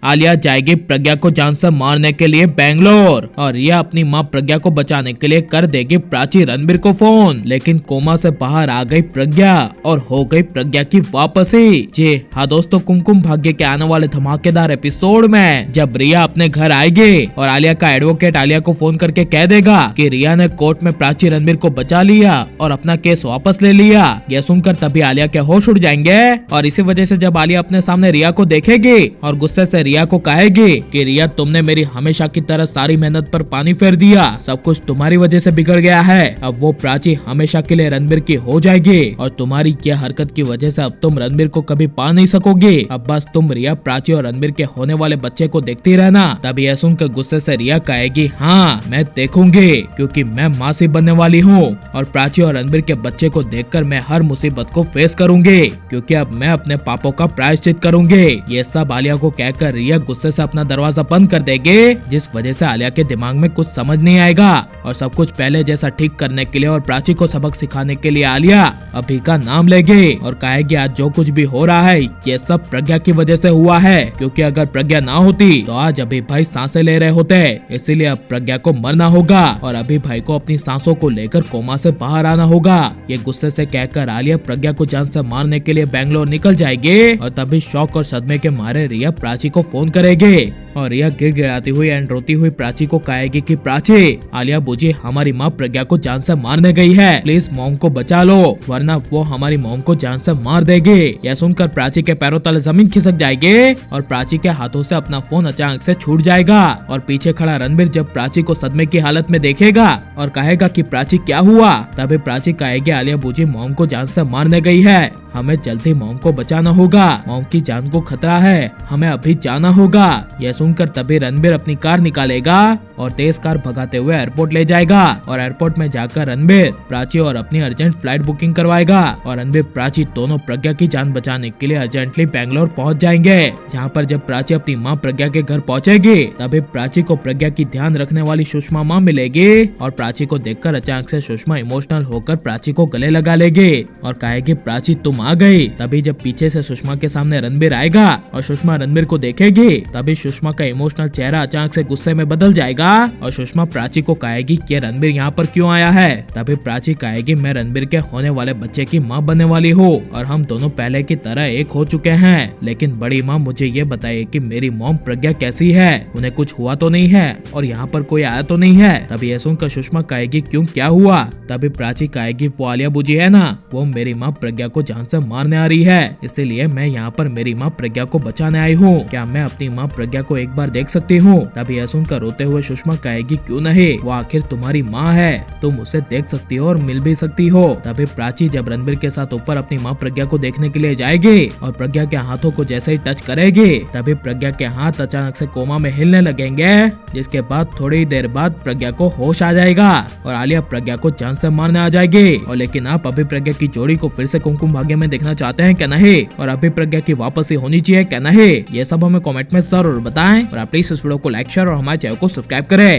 आलिया जाएगी प्रज्ञा को जान से मारने के लिए बेंगलोर और रिया अपनी माँ प्रज्ञा को बचाने के लिए कर देगी प्राची रणबीर को फोन। लेकिन कोमा से बाहर आ गई प्रज्ञा और हो गई प्रज्ञा की वापसी। जी हाँ दोस्तों, कुमकुम भाग्य के आने वाले धमाकेदार एपिसोड में जब रिया अपने घर आएगी और आलिया का एडवोकेट आलिया को फोन करके कह देगा कि रिया ने कोर्ट में प्राची रणबीर को बचा लिया और अपना केस वापस ले लिया। यह सुनकर तभी आलिया के होश उड़ जाएंगे और इसी वजह से जब आलिया अपने सामने रिया को देखेगी और गुस्से से रिया को कहेगी कि रिया तुमने मेरी हमेशा की तरह सारी मेहनत पर पानी फेर दिया, सब कुछ तुम्हारी वजह से बिगड़ गया है। अब वो प्राची हमेशा के लिए रणबीर की हो जाएगी और तुम्हारी यह हरकत की वजह से अब तुम रणबीर को कभी पा नहीं सकोगी। अब बस तुम रिया प्राची और रणबीर के होने वाले बच्चे को देखती रहना। तब यह सुनकर गुस्से से रिया कहेगी हाँ मैं देखूंगी, क्योंकि मैं माँ से बनने वाली हूँ और प्राची और रणबीर के बच्चे को देखकर मैं हर मुसीबत को फेस करूंगी, क्योंकि अब मैं अपने पापों का प्रायश्चित करूंगी। ये सब आलिया को कहकर रिया गुस्से से अपना दरवाजा बंद कर देगी, जिस वजह से आलिया के दिमाग में कुछ समझ नहीं आएगा और सब कुछ पहले जैसा ठीक करने के लिए और प्राची को सबक सिखाने के लिए आलिया अभी का नाम लेगी और कहेगी आज जो कुछ भी हो रहा है ये सब प्रज्ञा की वजह से हुआ है, क्योंकि अगर प्रज्ञा ना होती तो आज अभी भाई सांसें ले रहे होते। इसीलिए अब प्रज्ञा को मरना होगा और अभी भाई को अपनी सांसों को लेकर कोमा से बाहर आना होगा। ये गुस्से से कहकर आलिया प्रज्ञा को जान से मारने के लिए बेंगलोर निकल जाएगी और तभी शौक और सदमे के मारे रिया प्राची को फोन करेगी और रिया गिड़गिड़ाती हुई एंड रोती हुई प्राची को कहेगी कि प्राची, आलिया बुझी हमारी माँ प्रज्ञा को जान से मारने गई है, प्लीज मॉम को बचा लो वरना वो हमारी मॉम को जान से मार देगी। यह सुनकर प्राची के पैरों तले जमीन खिसक जाएगी और प्राची के हाथों से अपना फोन अचानक से छूट जाएगा और पीछे खड़ा रणबीर जब प्राची को सदमे की हालत में देखेगा और कहेगा कि प्राची क्या हुआ, तभी प्राची कहेगी आलिया बुझी मॉम को जान से मारने गई है, हमें जल्दी मॉम को बचाना होगा, मॉम की जान को खतरा है, हमें अभी जाना होगा। यह सुनकर तभी रणबीर अपनी कार निकालेगा और तेज कार भगाते हुए एयरपोर्ट ले जाएगा और एयरपोर्ट में जाकर रणबीर प्राची और अपनी अर्जेंट फ्लाइट बुकिंग करवाएगा और रणबीर प्राची दोनों प्रज्ञा की जान बचाने के लिए अर्जेंटली बेंगलोर पहुंच जाएंगे। जहां पर जब प्राची अपनी मां प्रज्ञा के घर पहुंचेगी तभी प्राची को प्रज्ञा की ध्यान रखने वाली सुषमा मां मिलेगी और प्राची को देखकर अचानक से सुषमा इमोशनल होकर प्राची को गले लगा लेगी और कहेगी प्राची तुम आ गई। तभी जब पीछे से सुषमा के सामने रणबीर आएगा और सुषमा रणबीर को देखेगी तभी सुषमा का इमोशनल चेहरा अचानक से गुस्से में बदल जाएगा और सुषमा प्राची को कहेगी कि रणबीर यहाँ पर क्यों आया है। तभी प्राची कहेगी मैं रणबीर के होने वाले बच्चे की माँ बनने वाली हूँ और हम दोनों पहले की तरह एक हो चुके हैं, लेकिन बड़ी माँ मुझे ये बताइए कि मेरी मॉम प्रज्ञा कैसी है, उन्हें कुछ हुआ तो नहीं है और यहाँ पर कोई आया तो नहीं है। तभी यह सुनकर सुषमा कहेगी क्यों क्या हुआ। तभी प्राची कहेगी वो आलिया बुझी है ना, वो मेरी माँ प्रज्ञा को जान से मारने आ रही है, इसीलिए मैं यहाँ पर मेरी माँ प्रज्ञा को बचाने आई हूँ, क्या मैं अपनी माँ प्रज्ञा को एक बार देख सकती हूँ। तभी यह सुनकर रोते हुए सुषमा कहेगी क्यों नहीं, वो आखिर तुम्हारी माँ है, तुम उसे देख सकती हो और मिल भी सकती हो। तभी प्राची जब रणबीर के साथ ऊपर अपनी माँ प्रज्ञा को देखने के लिए जाएगी और प्रज्ञा के हाथों को जैसे ही टच करेगी तभी प्रज्ञा के हाथ अचानक से कोमा में हिलने लगेंगे, जिसके बाद थोड़ी देर बाद प्रज्ञा को होश आ जाएगा और आलिया प्रज्ञा को जान से मारने आ जाएगी। और लेकिन आप अभी प्रज्ञा की जोड़ी को फिर से कुमकुम भाग्य में देखना चाहते हैं क्या नहीं, और अभी प्रज्ञा की वापसी होनी चाहिए क्या नहीं, ये सब हमें कमेंट में जरूर बताएं और आप प्लीज इस वीडियो को लाइक शेयर और हमारे चैनल को सब्सक्राइब करें।